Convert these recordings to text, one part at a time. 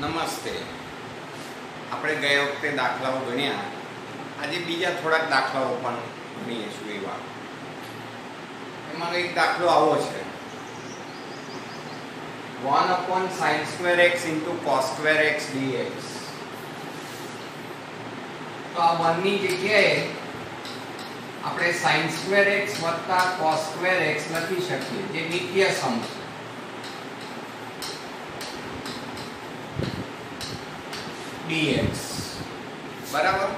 નમસ્તે. આપણે ગયા વખતે દાખલાઓ ગણ્યા, આજે બીજા થોડાક દાખલાઓ પણ ગણીશું. એવા એમાં એક દાખલો આવો છે, 1/sin² x into cos² x dx. તો આ 1 ની જગ્યાએ આપણે sin² x વત્તા cos² x લખી શકીએ, જે નિત્ય સમ છે. dx બરાબર.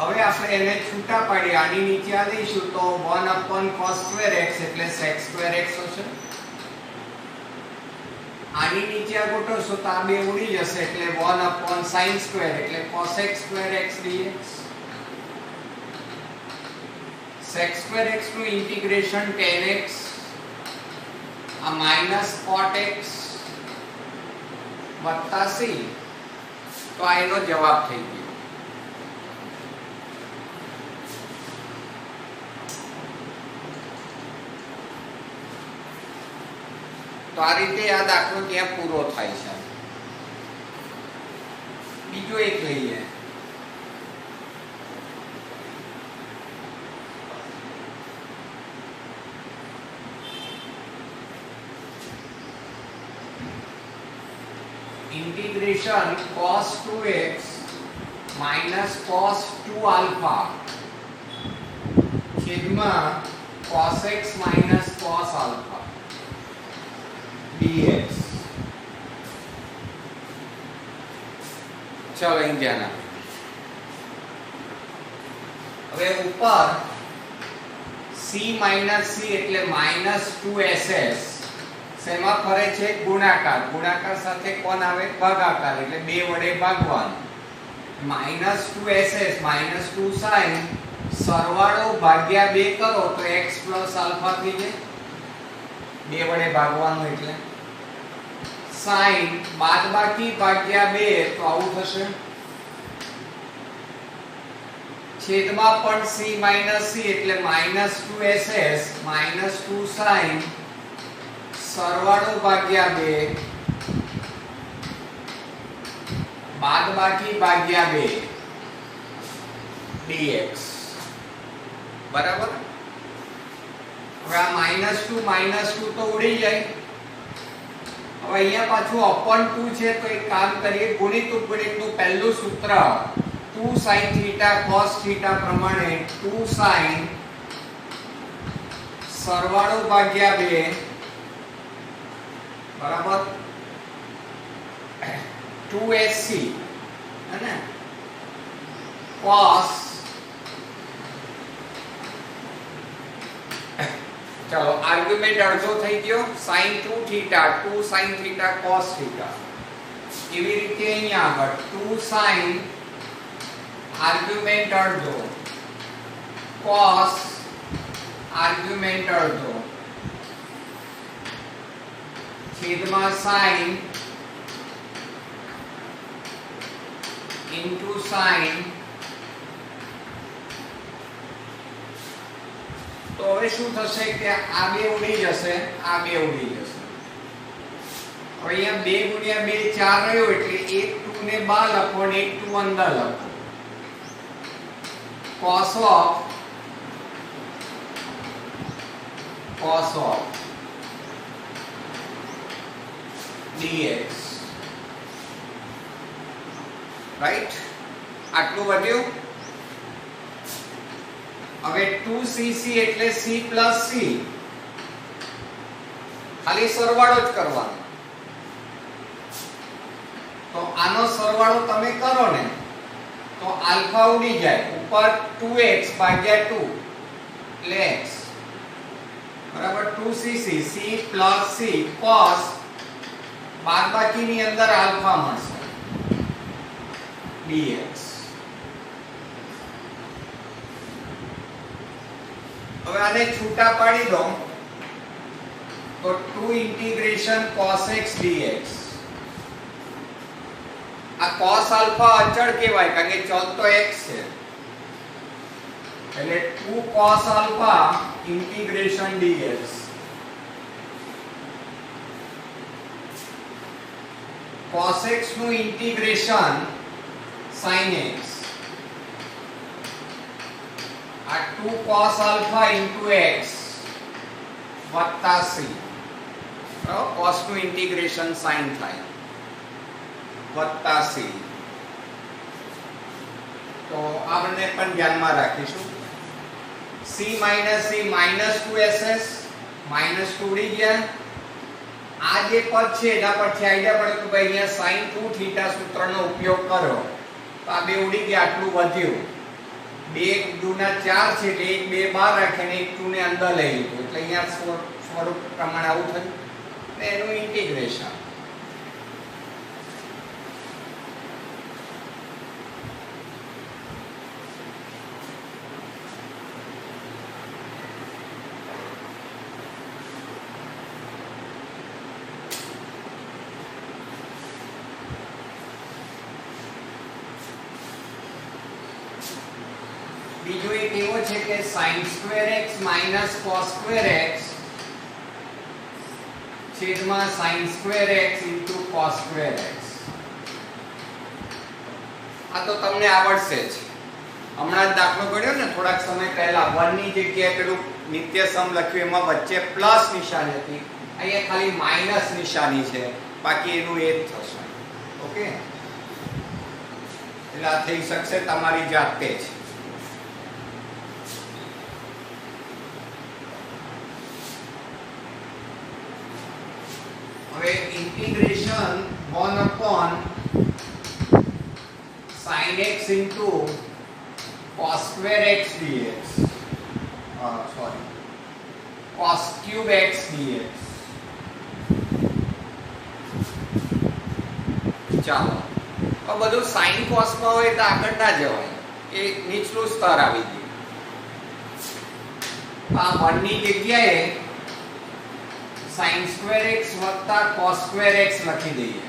હવે આપણે એને છૂટા પાડી આની નીચે આવીશું તો 1/cos² x એટલે sec² x હશે. આની નીચે આ ગોઠવશો તો આ બે ઉડી જશે એટલે 1/sin² એટલે cosec² x dx. sec² x નું ઇન્ટિગ્રેશન tan x, આ માઈનસ cot x વત્તા c. તો આ એનો જવાબ થઈ ગયો. તો આ રીતે આ દાખલો ત્યાં પૂરો થાય છે. બીજો એક લઈએ. Integration cos 2x minus cos 2 alpha छेदમાં cos x minus cos alpha dx. चलो અહીં જાના. હવે ઉપર c minus c એટલે -2ss સેમાં ફરે છે ગુણાકાર. ગુણાકાર સાથે કોણ આવે? ભાગાકાર. એટલે 2 વડે ભાગવાનું. -2ss -2 sin સરવાળો ભાગ્યા 2 કરો તો x + આલ્ફા થઈ જાય. 2 વડે ભાગવાનું એટલે sin બાદબાકી ભાગ્યા 2 તો આવું થશે. છેદમાં પણ c - c એટલે -2ss -2 sin સરવાળો ભાગ્યા 2 બાદબાકી ભાગ્યા 2 dx. બરાબર. હવે આ -2 તો ઉડી જાય. હવે અહીંયા પાછું upon 2 છે તો એક કામ કરીએ, ગુણિત ઉપગણિતનું પહેલું સૂત્ર 2 sin θ cos θ પ્રમાણે 2 sin સરવાળો ભાગ્યા 2 बराबर 2sc है ना cos. चलो आर्ग्युमेंट अर्धो થઈ ગયો. sin 2θ 2 sin θ cos θ. એવી રીતે અહીંયા આગળ 2 sin આર્ગ્યુમેન્ટ અડધો cos આર્ગ્યુમેન્ટ અડધો છેદમાં sin into sin. તો હવે શું થશે કે આ બે ઉડી જશે, આ બે ઉડી જશે. હવે અહીંયા 2 × 2 4 રહ્યો એટલે 1 2 ને 12 લખો અને 1 2 અંદર લખો. cos of dx. રાઈટ. આટલું વધ્યું. હવે 2cc એટલે c + c. ખાલી સરવાળો જ કરવાનો. તો આનો સરવાળો તમે કરો ને તો આલ્ફા ઉડી જાય. ઉપર 2x ભાગ્યા 2 એટલે x બરાબર 2cc c + c cos બાદબાકીની અંદર આલ્ફા મળશે dx. હવે આને છૂટા પાડી દો તો 2 ઇન્ટિગ્રેશન cos x dx. આ cos આલ્ફા અચળ કહેવાય કારણ કે ચલ તો x છે. એટલે 2 cos alpha integration dx. cos x નું ઇન્ટિગ્રેશન sin x આ 2 cos alpha into x વત્તા c cos નું ઇન્ટિગ્રેશન sin થાય વત્તા c તો આપણે પણ ધ્યાનમાં રાખીશું c - c -2ss -2 ઉડી ગયા આ જે પદ છે એના પરથી આઈડિયા પડે કે ભાઈ અહીંયા sin 2 થીટા સૂત્રનો ઉપયોગ કરો તો આ બે ઉડી ગયા આટલું વધ્યું 2 2 4 છે એટલે 1 2 બહાર રાખીને 1 2 ને અંદર લઈ લીધું એટલે અહીંયા સ્વરૂપ પ્રમાણે આવું થયું ને એનું ઇન્ટિગ્રેશન બીજો એક એવો છે કે sin2x - cos2x છેદમાં sin2x * cos2x આ તો તમને આવડશે જ હમણાં જ દાખલો ગણ્યો ને થોડાક સમય પહેલા 1 ની જગ્યાએ પેલું નિત્યસમ લખ્યું એમાં વચ્ચે પ્લસ નિશાની હતી અહીંયા ખાલી માઈનસ નિશાની છે બાકી એનું એ જ થશે ઓકે એટલે આ થઈ શકશે તમારી જાતે જ હવે integration 1 upon sin x into cos square x dx sorry cos cube x dx ચાલો આ બધું sin cos માં હોય તો આગળ ના જવાય એ નીચલું સ્તર આવી ગયું આ 1 ની જગ્યાએ sin square x વત્તા cos square x લખી દઈએ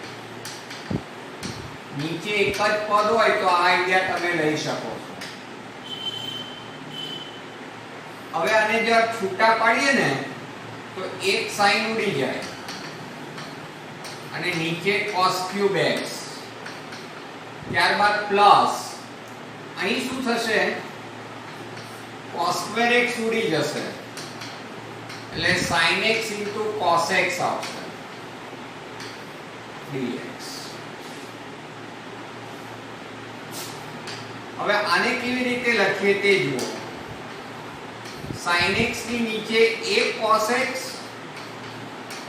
નીચે એક જ પદ હોય તો આ આઈડિયા તમે લઈ શકો છો હવે આને જો છૂટા પાડીએ ને તો એક sin ઉડી જાય અને નીચે cos cube x ત્યારબાદ પ્લસ અહીં શું થશે cos square x ઉડી જશે એટલે sin x * cos x આવશે dx હવે આને કેવી રીતે લખીએ તે જુઓ sin x ની નીચે એક cos x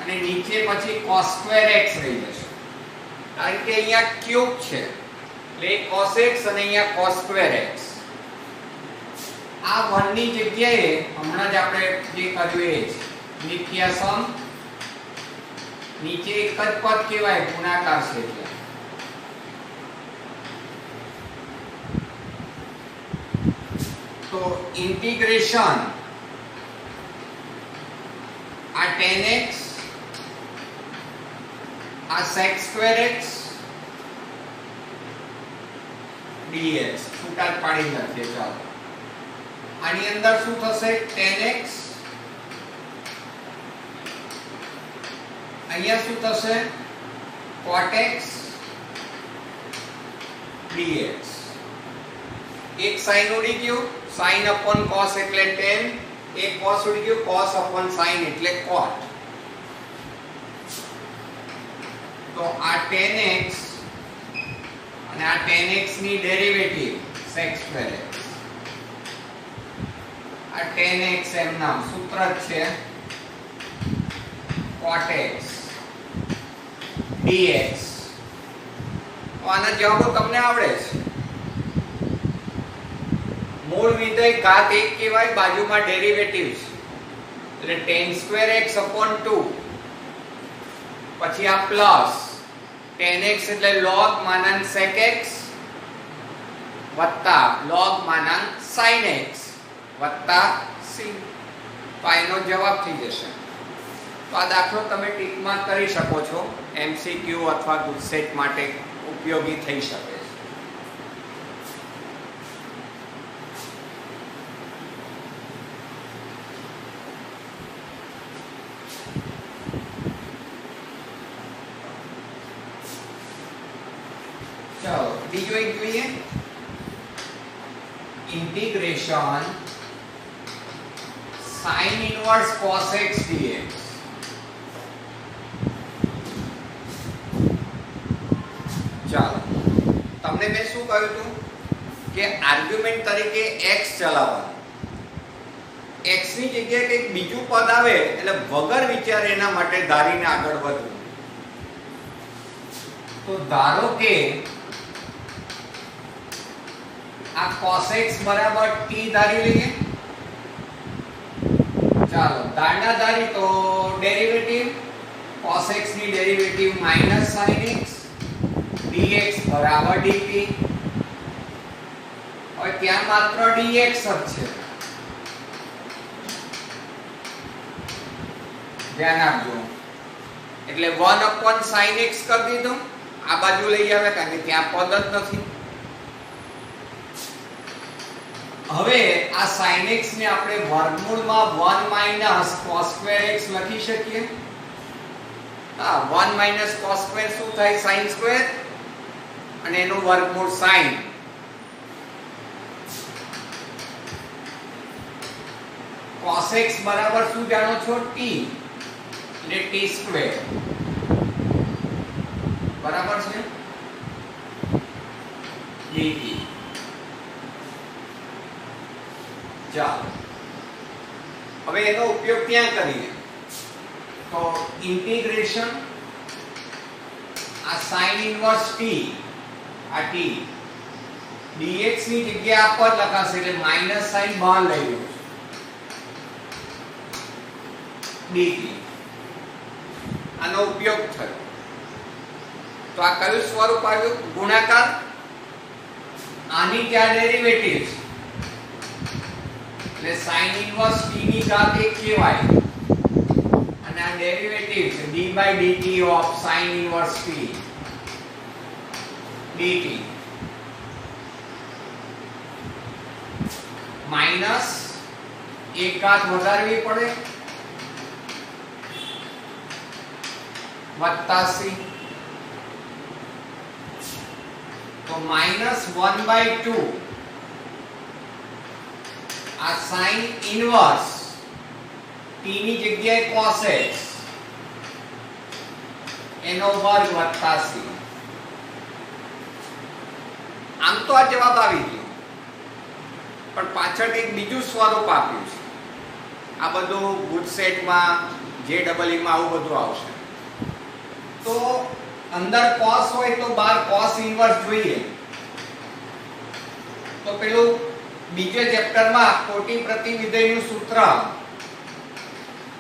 અને નીચે પછી cos square x રહી જશે કારણ કે અહીંયા ક્યુબ છે એટલે cos x અને અહીંયા cos square x આ 1 ની જગ્યાએ હમણાં જ આપણે જે કર્યું એ જ નિત્યસમ નીચે એક જ પદ કહેવાય ગુણાકાર છે એટલે તો ઇન્ટિગ્રેશન આ tan x આ sec square x dx છૂટા પાડી નાખીએ ચાલો આની અંદર શું થશે tan x અહીંયા શું થશે cot x dx એક sin ઉડી ગયું sin upon cos એટલે tan એક cos ઉડી ગયું cos upon sin એટલે cot તો આ tan x અને આ tan x ની ડેરિવેટિવ sec square x આ tan x એમ નામ સૂત્ર છે cot x dx તો આના જવાબો તમને આવડે છે મૂળ વિધેય ઘાત 1 કહેવાય બાજુમાં ડેરિવેટિવ્સ એટલે tan square x upon 2 પછી આ પ્લસ tan x એટલે log માનાંક sec x વત્તા log માનાંક sin x વત્તા c તો આનો જવાબ થઈ જશે તો આ દાખલો તમે ટીકમાં કરી શકો છો એમસીક્યુ અથવા ગુજસેટ માટે ઉપયોગી થઈ શકે છે કઈ જોઈએ? Integration sin inverse cos x dx. ચાલો, તમને મેં શું કહ્યું હતું કે આર્ગ્યુમેન્ટ તરીકે x ચલાવવાનું, x ની જગ્યાએ કંઈક બીજું પદ આવે એટલે વગર વિચારે એના માટે ધારીને આગળ વધવું. તો ધારો કે આ cos x બરાબર t ધારી લઈએ. ચાલો દાંડા ધારી તો ડેરિવેટિવ cos x ની derivative minus sin x dx બરાબર dt. હવે ત્યાં માત્ર dx જ છે, ધ્યાન આપજો. એટલે 1 sin x કરી દીધું, આ બાજુ લઈ આવે કારણ કે ત્યાં પદ જ નથી. હવે આ sin x ને આપણે વર્ગમૂળમાં 1 cos square x લખી શકીએ. હા, 1 cos square શું થાય? sin square, અને એનું વર્ગમૂળ sin. cos x બરાબર શું જાણો છો? t, એટલે t square બરાબર છે dt. ચાલો હવે એનો ઉપયોગ ક્યાં કરીએ? તો ઇન્ટિગ્રેશન આ sin ઇન્વર્સ t, આ t dx ની જગ્યાએ આ પદ લખાશે એટલે માઈનસ સાઈન બહાર લઈ લો dt. આનો ઉપયોગ થયો તો આ કયું સ્વરૂપ આવ્યું? ગુણાકાર. આની ક્યાં ડેરિવેટિવ્સ એટલે sin ઇન્વર્સ t ની ઘાત 1 કહેવાય, અને આ ડેરિવેટિવ છે d by dt of sin inverse t dt minus 1 ઘાત વધારવી પડે વત્તા c, તો માઈનસ 1/2 આ sin ઇન્વર્સ t ની જગ્યાએ cos x એનો વર્ગ વત્તા c. આમ તો આ જવાબ આવી ગયો, પણ પાછળ એક બીજું સ્વરૂપ આપ્યું છે. આ બધું ગુડ સેટમાં JEE માં આવું બધું આવશે. તો અંદર cos હોય તો બહાર cos ઇન્વર્સ જોઈએ. તો પેલું બીજા ચેપ્ટરમાં કોટી પ્રતિવિધેયનું સૂત્ર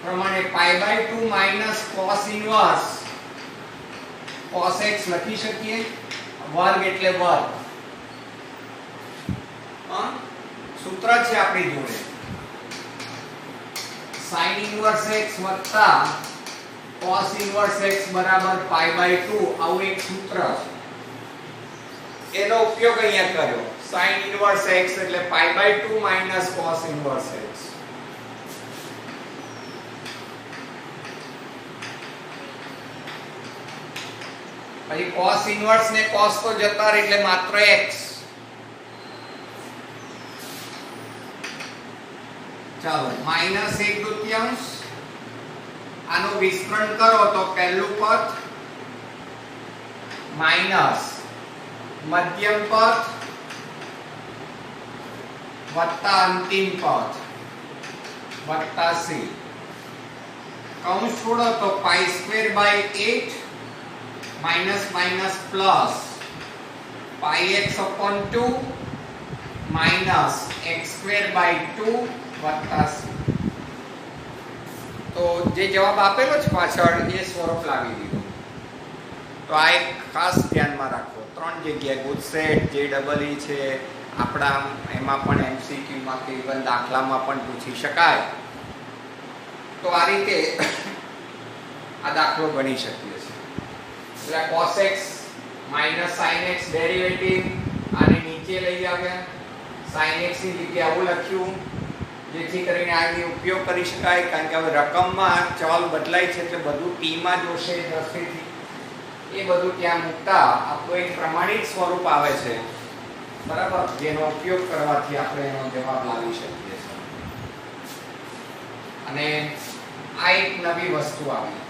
પ્રમાણે π/2 minus cos inverse cos x લખી શકીએ. વર્ગ એટલે વર્ગ, સૂત્ર છે આપણી જોડે sin ઇન્વર્સ x વત્તા cos ઇન્વર્સ x બરાબર π/2. આવું એક સૂત્ર છે, એનો ઉપયોગ અહીંયા કર્યો. sin ઇન્વર્સ x એટલે π/2 માઈનસ cos ઇન્વર્સ x. પછી cos ઇન્વર્સ ને cos તો જતા રહે એટલે માત્ર x. ચાલો -1/2. આનું વિસ્તરણ કરો તો પહેલું પદ માઈનસ મધ્યમ પદ વત્તા અંતિમ પદ વત્તા c. કૌંસ છોડો તો π²/8 minus minus plus πx/2 minus x²/2 વત્તા c. તો જે જવાબ આપેલો છે પાછળ એ સ્વરૂપ લાવી દીધું. તો આ એક ખાસ ધ્યાનમાં રાખો. 3 જગ્યાએ ગુડ સેટ JEE છે, આપણા એમાં પણ MCQ માં કે ઇવન દાખલામાં પણ પૂછી શકાય. તો આ રીતે આ દાખલો ગણી શકીએ છીએ. એટલે cos x minus sin x derivative આને નીચે લઈ આવ્યા, sin x ની જગ્યાએ આવું લખ્યું જેથી કરીને આનો ઉપયોગ કરી શકાય. કારણ કે હવે રકમમાં ચલ બદલાય છે એટલે બધું t માં જોશે દ્રષ્ટિથી. એ બધું ત્યાં મૂકતા આપણું એક પ્રમાણિત સ્વરૂપ આવે છે, બરાબર, જેનો ઉપયોગ કરવાથી આપણે એનો જવાબ લાવી શકીએ છીએ. અને આ એક નવી વસ્તુ આવી.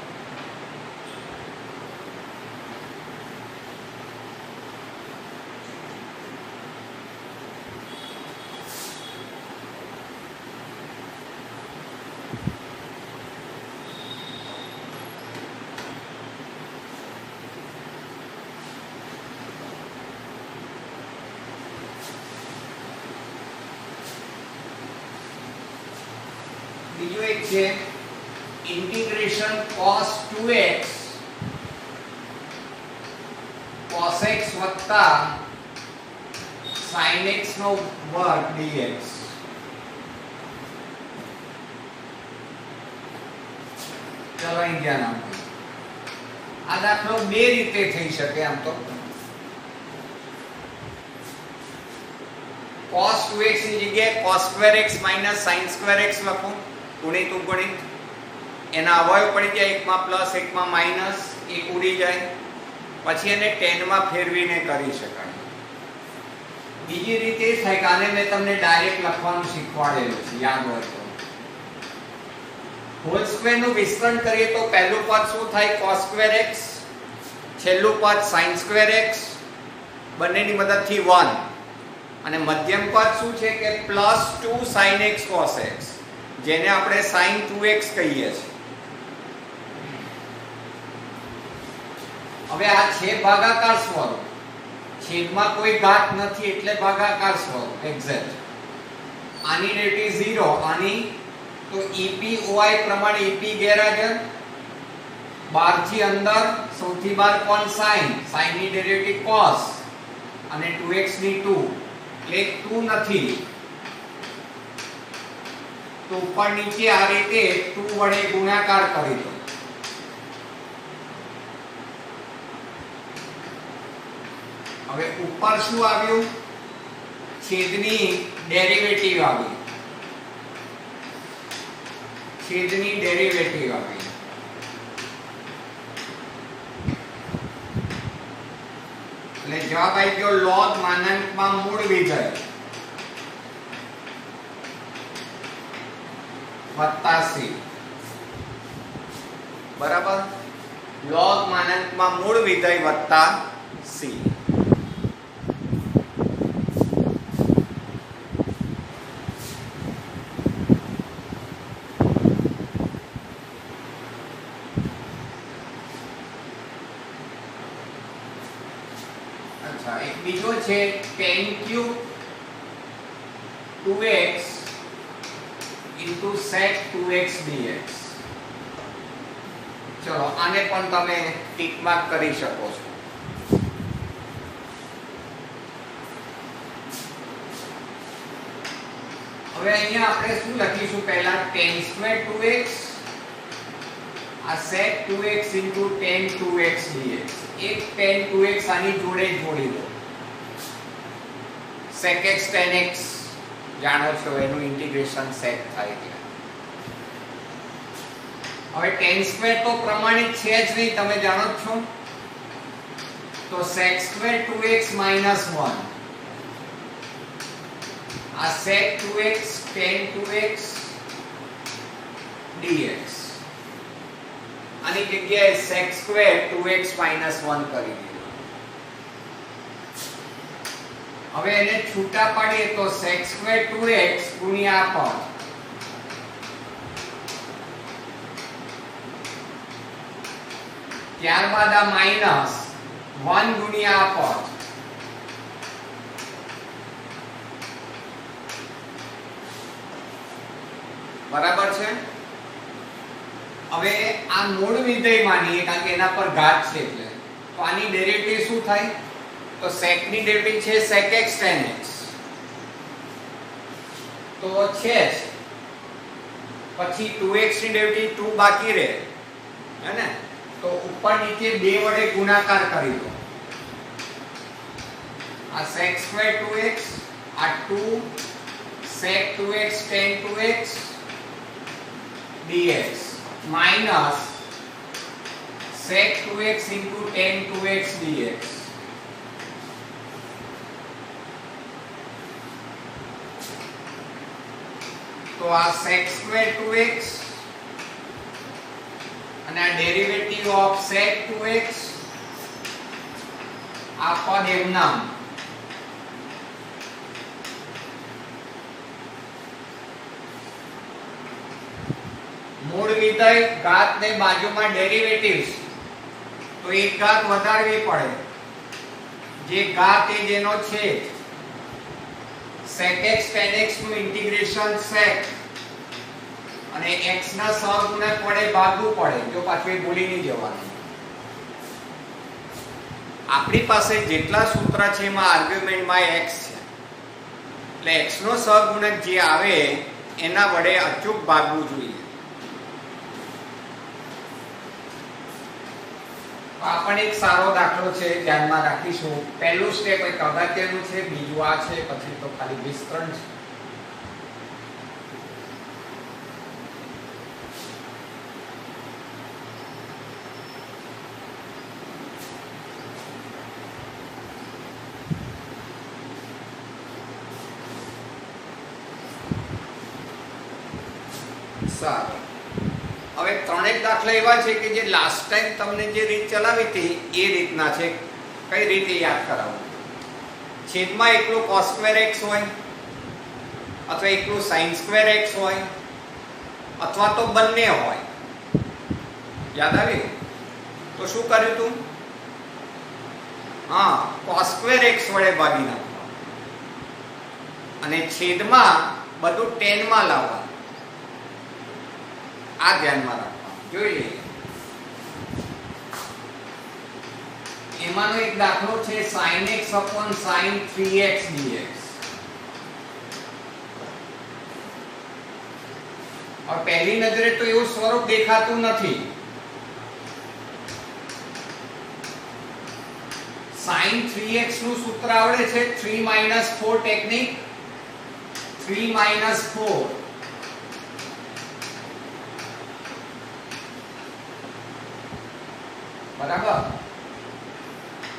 બીજું એક છે integration cos 2x cos x વત્તા sin x નો વર્ગ dx. ચલો અહીં ધ્યાન આપો. આ દાખલો બે રીતે થઈ શકે. આમ તો cos 2x ની જગ્યાએ cos square x minus sin square x લખો, ગુણિત ઉપગણિત. એના અવયવ પડી જાય, એકમાં પ્લસ એકમાં માઈનસ, એક ઉડી જાય, પછી એને 10 માં ફેરવીને કરી શકાય. બીજી રીતે એ થાય કે આને મેં તમને ડાયરેક્ટ લખવાનું શીખવાડેલું છે, યાદ હોય તો. હોલ સ્ક્વેર નું વિસ્તરણ કરીએ તો પહેલું પદ શું થાય? cos square x, છેલ્લું પદ sin square x, બંનેની મદદથી 1, અને મધ્યમ પદ શું છે કે +2 sin x cos x, જેને આપણે sin 2x કહીએ છીએ. હવે આ છે ભાગાકાર સ્વરૂપ, છેદમાં કોઈ ઘાત નથી એટલે ભાગાકાર સ્વરૂપ એક્ઝેક્ટ. આની ડેરિવેટિવ 0, આની તો epy પ્રમાણે ep ગેરહાજર, 12 થી અંદર, સૌથી બહાર કોણ? sin, sin ની ડેરિવેટિવ cos, અને 2x ની 2, એટલે 2 નથી. તો ઉપર નીચે આ રીતે 2 વડે ગુણાકાર કરી દો. હવે ઉપર શું આવ્યું? છેદની ડેરિવેટિવ આવી, છેદની ડેરિવેટિવ આવી. એટલે જવાબ આવી ગયો log માનાંકમાં મૂળ વિધેય વત્તા c. બરાબર, log માનાંકમાં મૂળ વિધેય વત્તા c. એક બીજો છે tan cube 2x into sec 2x dx. ચલો આને પણ તમે ટિક માર્ક કરી શકો છો. હવે અહીંયા આપણે શું લખીશું? પહેલા tan square 2x, આ sec 2x into tan 2x dx. એક tan 2x આની જોડે જોડી દો. sec x tan x જાણો છો, એનું ઇન્ટિગ્રેશન sec થાય છે. હવે tan square તો પ્રમાણિત છે જ નહીં, તમે જાણો જ છો. તો sec square 2x minus 1, આ sec 2x tan 2x dx. આની જગ્યાએ sec square 2x minus 1 કરી દીધું. હવે એને છૂટા પાડીએ તો sec square 2x ગુણ્યા આ પદ, ત્યારબાદ આ માઈનસ 1 ગુણ્યા આ પદ, બરાબર છે. હવે આ મૂળ વિધેય માનીએ કારણ કે એના પર ઘાત છે એટલે, તો આની ડેરિવેટિવ શું થાય? તો sec ની ડેરિવેટિવ છે sec x tan x, તો છે જ. પછી 2x ની ડેરિવેટિવ 2 બાકી રહે, હે ને? તો ઉપર નીચે 2 વડે ગુણાકાર કરી દો. આ sec square 2x, આ 2 sec 2x tan 2x dx minus sec 2x into tan 2x dx. તો આ sec square 2x અને આ ડેરિવેટિવ ઓફ sec 2x આ પદ એમ નામ મૂળ વિધેય ઘાત ને બાજુમાં ડેરિવેટિવ્સ તો એક ઘાત વધારવી પડે જે ઘાત એ જેનો છે sec x tan x નું ઇન્ટિગ્રેશન sec અને x ના સહગુણક વડે ભાગવું પડે જો પાછું એ ભૂલી નહીં જવાનું. આપણી પાસે જેટલા સૂત્ર છે એમાં આર્ગ્યુમેન્ટમાં x છે એટલે x નો સહગુણક જે આવે એના વડે અચૂક ભાગવું જોઈએ. આ પણ એક સારો દાખલો છે, ધ્યાનમાં રાખીશું. પહેલું સ્ટેપ એક અગત્યનું છે, બીજું આ છે, પછી તો ખાલી વિસ્તરણ છે. સારું, હવે ત્રણેક દાખલા એવા છે કે જે લાસ્ટ ટાઈમ તમને જે રીત ચલાવી હતી એ રીતના છે. કઈ રીતે યાદ કરાવું? છેદમાં એકલું cos square x હોય અથવા એકલું sin square x હોય અથવા તો બંને હોય. યાદ આવ્યું? તો શું કર્યું તું? હા, cos square x વડે ભાગી નાખો અને છેદમાં બધું tan માં લાવવાનું. આ ધ્યાનમાં રાખવાનું. જોઈ લઈએ. એમાંનો એક દાખલો છે sin x upon sin 3x dx. और પહેલી નજરે તો એવું સ્વરૂપ દેખાતું નથી. sin 3x નું સૂત્ર આવડે છે 3 - 4 ટેકનિક. 3 - 4 બરાબર.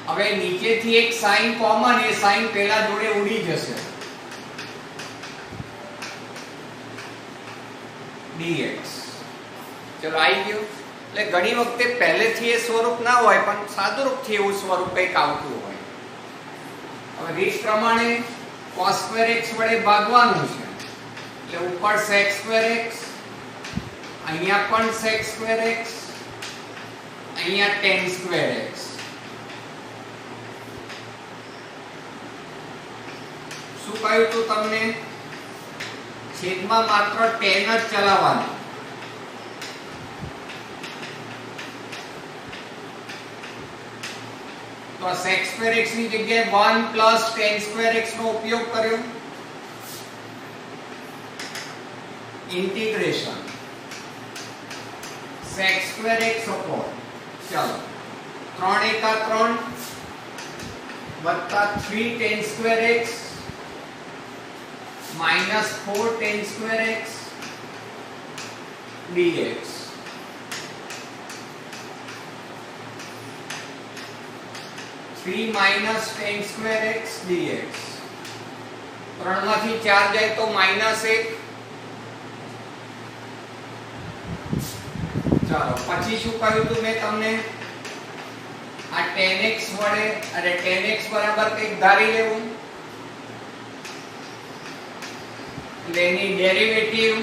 હવે નીચેથી એક sin કોમન, એ sin પેલા જોડે ઉડી જશે dx. ચલો આવી ગયું. એટલે ઘણી વખતે પહેલેથી એ સ્વરૂપ ના હોય પણ સાદુરૂપથી એવું સ્વરૂપ કંઈક આવતું હોય. હવે રીત પ્રમાણે cos square x વડે ભાગવાનું છે એટલે ઉપર sec square x, અહીંયા પણ sec square x, અહીંયા tan square x. શું કહ્યું તું તમને? છેદમાં માત્ર tan જ ચલાવવાનું. તો આ sec square x ની જગ્યાએ 1 plus tan square x નો ઉપયોગ કર્યો. Integration sec square x upon, ચાલો 3 * 3 વત્તા 3 tan square x minus 4 tan square x dx. minus tan square x dx. 3 માંથી 4 જાય તો -1. ચાલો પછી શું કહ્યું તું મેં તમને? આ tan x વડે, અરે tan x બરાબર કંઈક ધારી લેવું એટલે એની ડેરિવેટિવ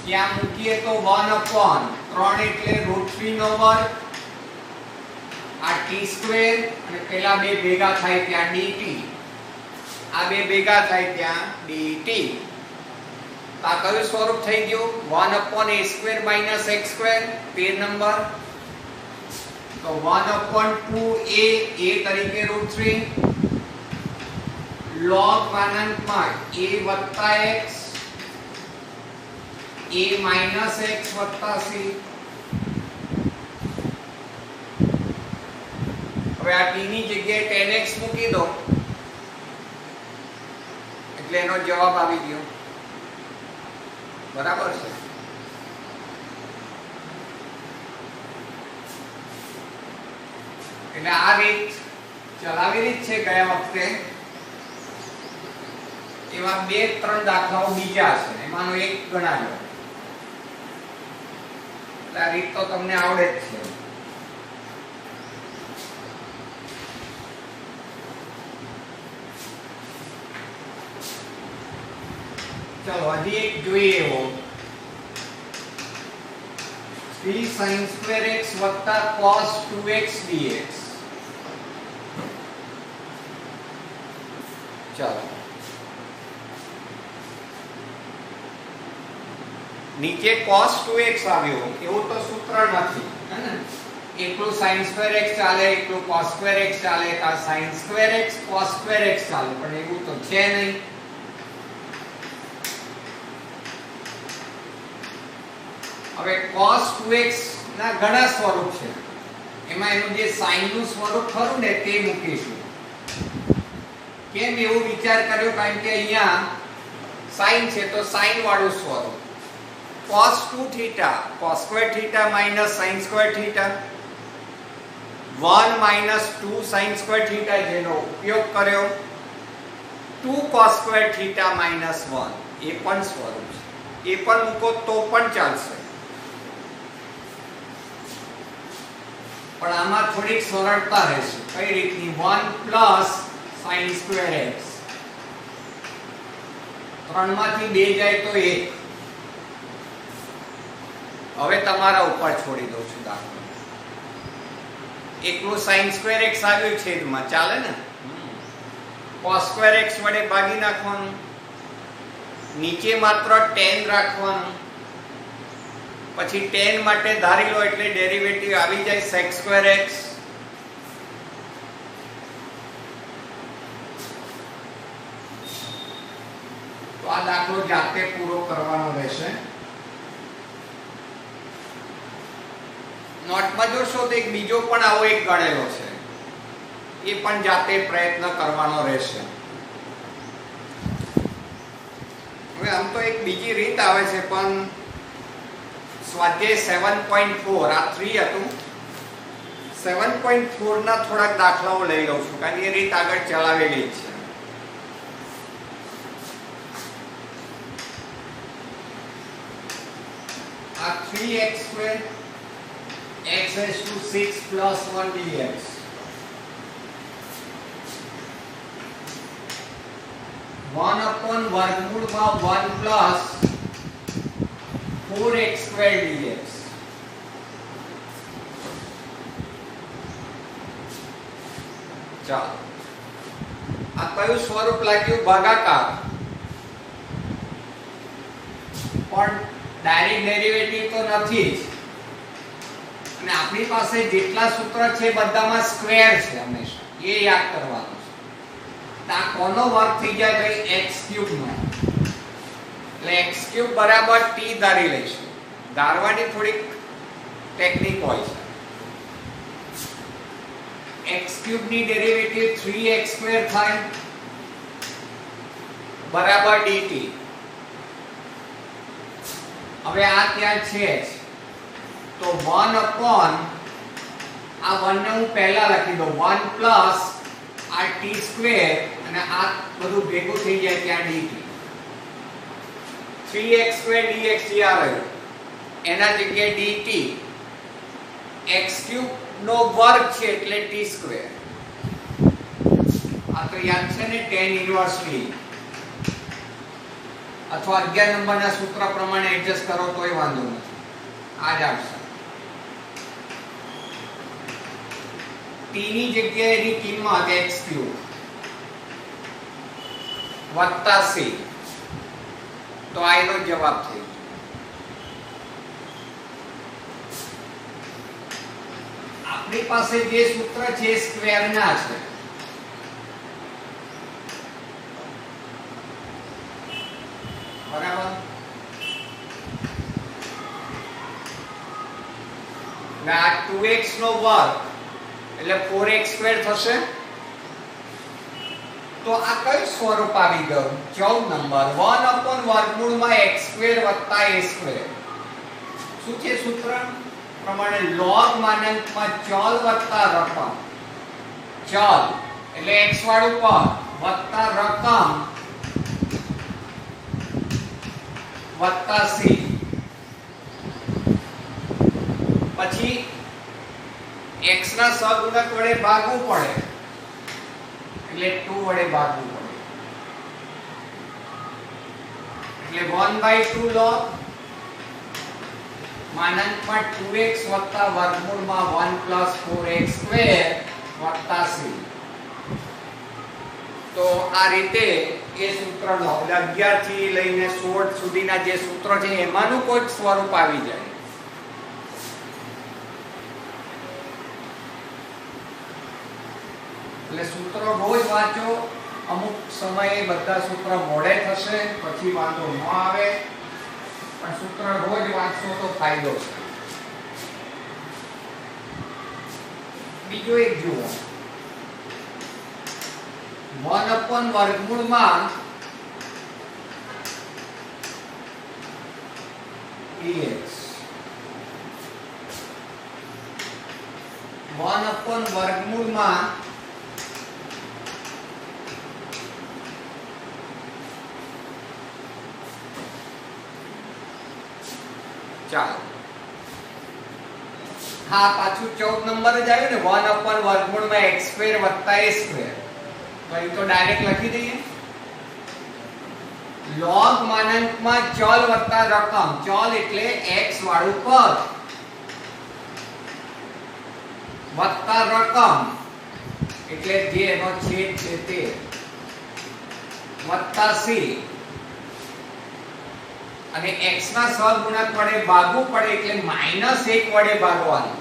ત્યાં મૂકીએ તો 1 upon 3 એટલે √3 નો વર્ગ, આ t² અને પેલા બે ભેગા થાય ત્યાં dt, આ બે ભેગા થાય ત્યાં dt. તો આ કયું સ્વરૂપ થઈ ગયું? 1 upon a² minus x². Page number તો 1 upon 2a તરીકે √3 log અનંતમાં a વત્તા x, a minus x વત્તા c. હવે આ t ની જગ્યાએ tan x મૂકી દો એટલે એનો જવાબ આવી ગયો. બરાબર છે. એટલે આ રીત ચલાવેલી જ છે ગયા વખતે. એવા 2-3 દાખલાઓ બીજા છે, એમાંનો એક ગણાયો. એટલે આ રીત તો તમને આવડે જ છે. ચલો હજી એક જોઈએ એવો. 3 sin square x cos 2x dx. ચલો નીચે cos 2x આવ્યો, એવું તો સૂત્ર નથી, હે ને? એકલું sin square x ચાલે, એકલું cos square x ચાલે, કા sin square x cos square x ચાલે, પણ એવું તો છે નહીં. હવે cos 2x ના ઘણા સ્વરૂપ છે, એમાં એનું જે sin નું સ્વરૂપ ખરું ને તે મૂકીશું. કેમ એવું વિચાર કર્યો? કારણ કે અહીંયા sin છે તો sin વાળું સ્વરૂપ. cos 2 theta cos square theta minus sin square theta, 1 minus 2 sin square theta જેનો ઉપયોગ કર્યો, 2 cos square theta minus 1 એ પણ સ્વરૂપ છે. એ પણ મૂકો તો પણ ચાલશે, પણ આમાં થોડીક સરળતા રહેશે. કઈ રીતની? 1 plus sin square x, 3 માંથી 2 જાય તો 1. હવે તમારા ઉપર છોડી દઉં છું દાખલો. એકલું sin square x આવ્યું છેદમાં, ચાલે ને? cos square x વડે ભાગી નાખવાનું, નીચે માત્ર tan રાખવાનું, પછી tan માટે ધારી લો એટલે ડેરિવેટિવ આવી જાય sec square x. તો આ દાખલો જાતે પૂરો કરવાનો રહેશે. નોટમાં જોશો તો એક બીજો પણ આવો એક ગણેલો છે, એ પણ જાતે પ્રયત્ન કરવાનો રહેશે. હવે આમ તો એક બીજી રીત આવે છે, પણ સ્વાધ્યાય 7.4 આ 3 હતું, 7.4 ના થોડાક દાખલાઓ લઈ લઉં છું, કારણ કે એ રીત આગળ ચલાવેલી છે. આ 3x² x raised to 6 plus 1 dx. One upon વર્ગમૂળમાં 1 plus 4x² dx. ચાલો આ કયું સ્વરૂપ લાગ્યું? ભાગાકાર. પણ ડાયરેક્ટ ડેરિવેટિવ તો નથી જ, અને આપણી પાસે જેટલા સૂત્ર છે બધામાં સ્ક્વેર છે હંમેશા, એ યાદ કરવાનું છે. આ કોનો વર્ગ થઈ જાય ભાઈ? x³ નો. એટલે x³ બરાબર t ધારી લઈશું. ધારવાની થોડીક ટેકનિક હોય છે. x³ ની ડેરિવેટિવ 3x² થાય બરાબર dt. હવે આ ત્યાં છે જ, તો 1 upon આ 1 ને હું પહેલા લખી દઉં, 1 plus આ t² અને આ બધું ભેગું થઈ જાય ત્યાં dt. 3x² dx જે આવે એના જગ્યાએ dt, x³ નો વર્ગ છે એટલે t². આ તો યાદ છે ને tan inverse t, અથવા 11 નંબરના સૂત્ર પ્રમાણે એડજસ્ટ કરો તોય વાંધો નથી, આ જ આવશે. t ની જગ્યાએ એની કિંમત x³ વત્તા c, તો આ એનો જવાબ થઈ ગયો. આપણી પાસે જે સૂત્ર છે સ્ક્વેર ના છે, બરાબર? આ 2x નો વર્ગ એટલે 4x² થશે. તો આ કયું સ્વરૂપ આવી ગયું? 14 નંબર, 1 upon વર્ગમૂળમાં x² વત્તા a². શું છે સૂત્ર પ્રમાણે? log માનાંકમાં ચલ વત્તા રકમ ચલ એટલે x વાળું પદ વત્તા રકમ વત્તા c, પછી x ના સહગુણક વડે ભાગવું પડે એટલે 2 વડે ભાગવું પડે એટલે 1/2 log માનાંકમાં 2x વત્તા વર્ગમૂળમાં 1 + 4x સ્ક્વેર વત્તા c. તો આ રીતે એ સૂત્રનો 11 થી લઈને 16 સુધીના જે સૂત્ર છે એમાંનું કોઈ સ્વરૂપ આવી જાય. એટલે સૂત્રો રોજ વાંચો. અમુક સમયે બધા સૂત્ર મોડે થશે પછી વાંધો ન આવે, પણ સૂત્ર રોજ વાંચશો તો ફાયદો છે. બીજો એક જુઓ, 1 વર્ગમૂળમાં dx 1 વર્ગમૂળમાં ચાલો હા પાછું 14 નંબર જ આવ્યો ને 1 વર્ગમૂળમાં x સ્ક્વેર વત્તા a સ્ક્વેર. તો એ તો ડાયરેક્ટ લખી દઈએ. log માનાંકમાં ચલ વત્તા રકમ, ચલ એટલે x વાળું પદ વત્તા રકમ એટલે જે એનો છેદ છે તે વત્તા c, અને x ના સહગુણક વડે ભાગવું પડે એટલે -1 વડે ભાગવાનું.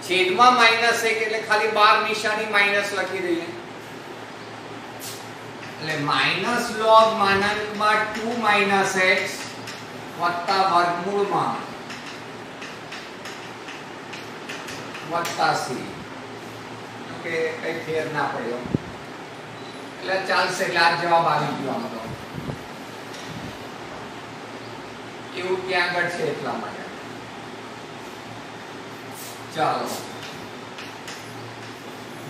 છેદમાં -1 એટલે ખાલી બાર નિશાની માઈનસ લખી દઈએ. એટલે -log માનાંકમાં 2 - x વત્તા વર્ગમૂળમાં વત્તા c. ઓકે, કઈ ફેર ના પડ્યો એટલે ચાલશે. એટલે આ જવાબ આવી ગયો આમાં તો. એવું ત્યાં આગળ છે એટલા માટે. ચાલો,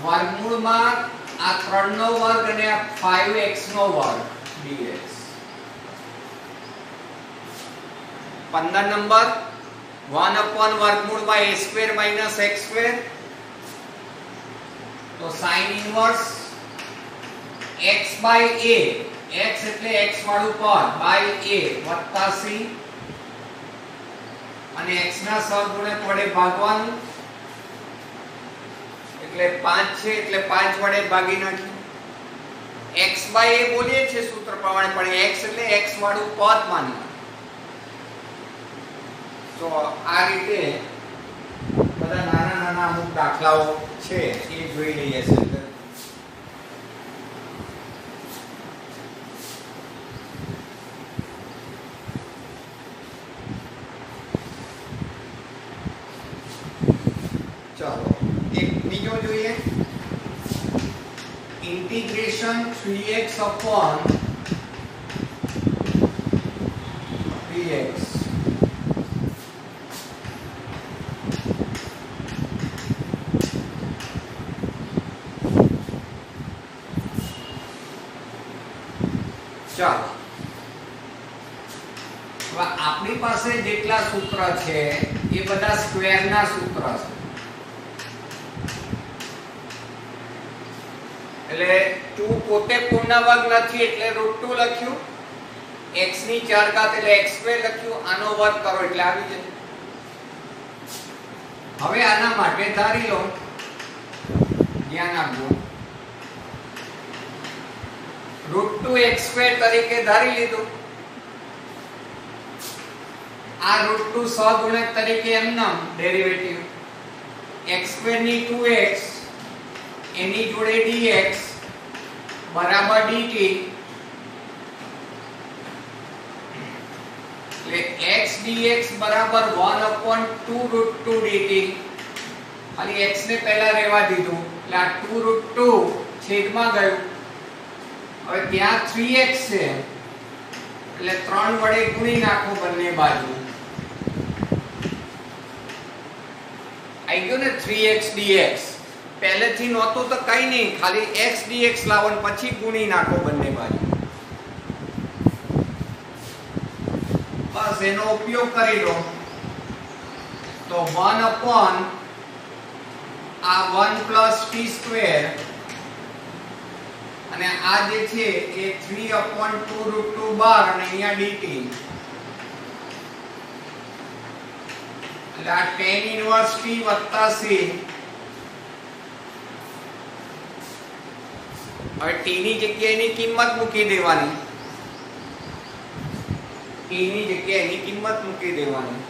વર્ગમૂળમાં આ 3 નો વર્ગ અને આ 5x નો વર્ગ dx. 15 નંબર 1 વર્ગમૂળમાં a square minus x square. તો sin inverse x by a, x એટલે x વાળું પદ બાય a વત્તા c, અને x ના સહગુણક વડે ભાગવાનું એટલે 5 છે એટલે 5 વડે ભાગી નાખ્યું. x બાય a બોલીએ છે સૂત્ર પ્રમાણે, પણ x એટલે x વાળું પદ માની. તો આ રીતે બધા નાના નાના અમુક દાખલાઓ છે એ જોઈ લઈએ છે. ચાલો એક બીજો જોઈએ, ઇન્ટિગ્રેશન 3x upon dx. ચાલો, આપણી પાસે જેટલા સૂત્ર છે એ બધા સ્ક્વેર ના સૂત્ર છે. એટલે 2 પોતે પૂર્ણ વર્ગ નથી એટલે √2 લખ્યું, x ની 4 ઘાત એટલે x² લખ્યું, આનો વર્ગ કરો એટલે આવી જાય. હવે આના માટે ધારી લો, ધ્યાન આપજો, √2x² તરીકે ધારી લીધું. આ √2 સહગુણક તરીકે એમનામ ડેરિવેટિવ, x² ની 2x એની જોડે dx બરાબર dt. એટલે x dx બરાબર 1/2 √2 dt. ખાલી x ને પહેલા રહેવા દીધું એટલે આ 2 √2 છેદમાં ગયું. હવે ત્યાં 3x છે એટલે 3 વડે ગુણી નાખો બંને બાજુ. આઈ ગયો ને 3x dx. પહેલેથી નહોતું તો કંઈ નહીં, ખાલી x dx લાવો ને પછી ગુણી નાખો બંને બાજુ. બસ એનો ઉપયોગ કરી લો તો 1 upon આ 1 plus t square અને આ જે છે એ 3 upon 2 root 2 bar અને અહીંયા dt એટલે આ tan inverse t વત્તા c. હવે t ની જગ્યાએ એની કિંમત મૂકી દેવાની, t ની જગ્યાએ એની કિંમત મૂકી દેવાની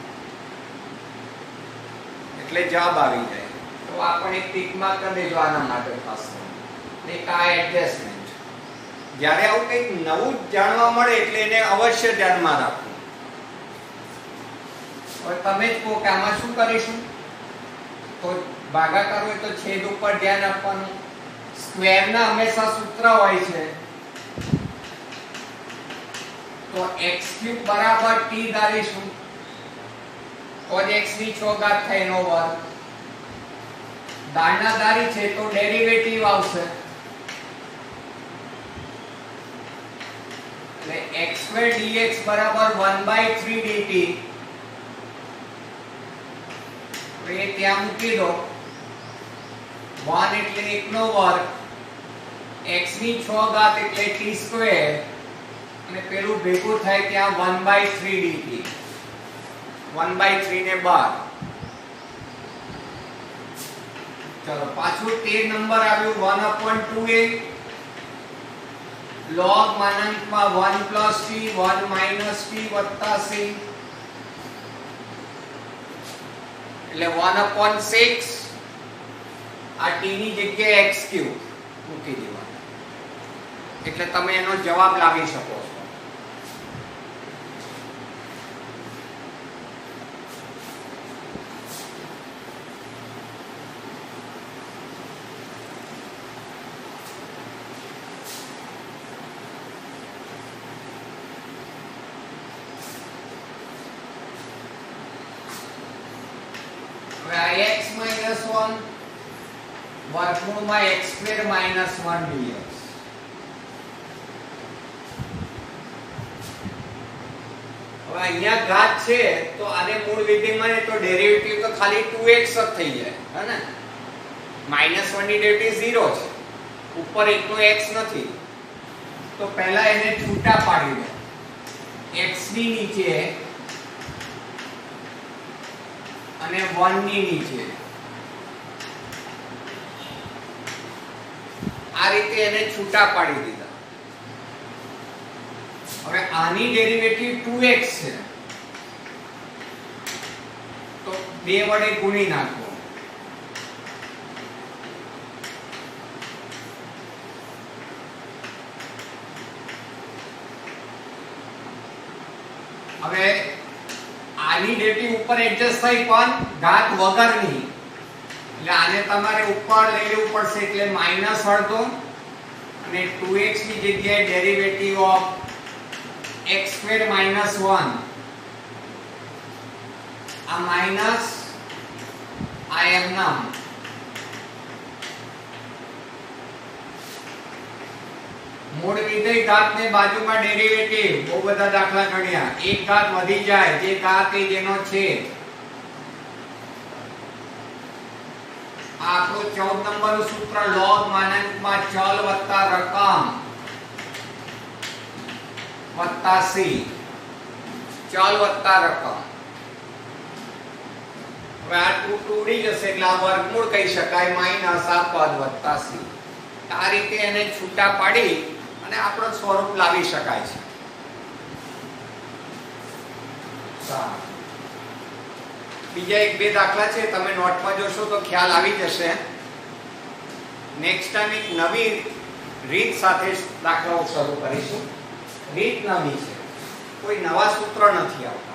એટલે જવાબ આવી જાય. તો આપણે એક ટીક માર્ક કરી દેજો આના માટે ખાસ એક આ એડજસ્ટમેન્ટ. જ્યારે આવું કંઈક નવું જાણવા મળે એટલે એને અવશ્ય ધ્યાનમાં રાખવું. હવે તમે જ કહો કે આમાં શું કરીશું? તો ભાગાકાર હોય તો છેદ ઉપર ધ્યાન આપવાનું. સ્ક્વેર ના હંમેશા સૂત્ર હોય છે તો x³ બરાબર t ધારીશું તો જ x ની 6 ઘાત થાય એનો વર્ગ. દાળનાદારી છે તો ડેરિવેટિવ આવશે એટલે x² dx બરાબર 1/3 dt. તો એ ત્યાં મૂકી દો. 1 એટલે 1 નો વર્ગ, x ની 6 ઘાત એટલે t² અને પેલું ભેગું થાય ત્યાં 1/3 dt. 1/3 ને 12. चलो पाछू 13 नंबर આવ્યું 1/2a log માનાંકમાં 1 plus t 1 minus t વત્તા c એટલે 1/6 આ t ની જગ્યાએ x³ મૂકી દેવાનું એટલે તમે એનો જવાબ લાવી શકો છો. x minus 1 વર્ગમૂળમાં x² minus 1 dx. હવે અહીંયા ઘાત છે તો આને મૂળ વિધેયમાં ને તો ડેરિવેટિવ તો ખાલી 2x જ થઈ જાય હે ને. -1 ની ડેરિવેટિવ 0 છે, ઉપર એકનો x નથી તો પહેલા એને છૂટા પાડી દો. x ની નીચે અને 1 ની નીચે આ રીતે એને છૂટા પાડી દીધા. હવે આની ડેરિવેટિવ 2x છે તો 2 વડે ગુણી નાખો. હવે આની ડેરિવેટિવ ઉપર એડજસ્ટ થઈ પણ ઘાત વગરની એટલે આને તમારે ઉપર લઈ લેવું પડશે એટલે -અડધો અને 2x ની જગ્યાએ ડેરિવેટિવ ઓફ x² - 1 આ માઈનસ આ એમ નામ મૂળ વિધેય ઘાત ને બાજુમાં ડેરિવેટિવ. બહુ બધા દાખલા ગણ્યા. એક ઘાત વધી જાય જે ઘાત એ જેનો છેદ. આપણો 14 નંબરનું સૂત્ર log માનાંકમાં ચલ વત્તા રકમ વત્તા c. ચલ વત્તા રકમ. હવે આ 2 ઉડી જશે એટલે આ વર્ગમૂળ કહી શકાય માઈનસ આ પદ વત્તા c. આ રીતે એને છૂટા પાડી અને આપણો સ્વરૂપ લાવી શકાય છે. બીજા એક બે દાખલા છે તમે નોટમાં જોશો તો ખ્યાલ આવી જશે. નેક્સ્ટ ટાઈમ એક નવી રીત સાથે દાખલાઓ શરૂ કરીશું. રીત નવી છે, કોઈ નવા સૂત્ર નથી આવતા.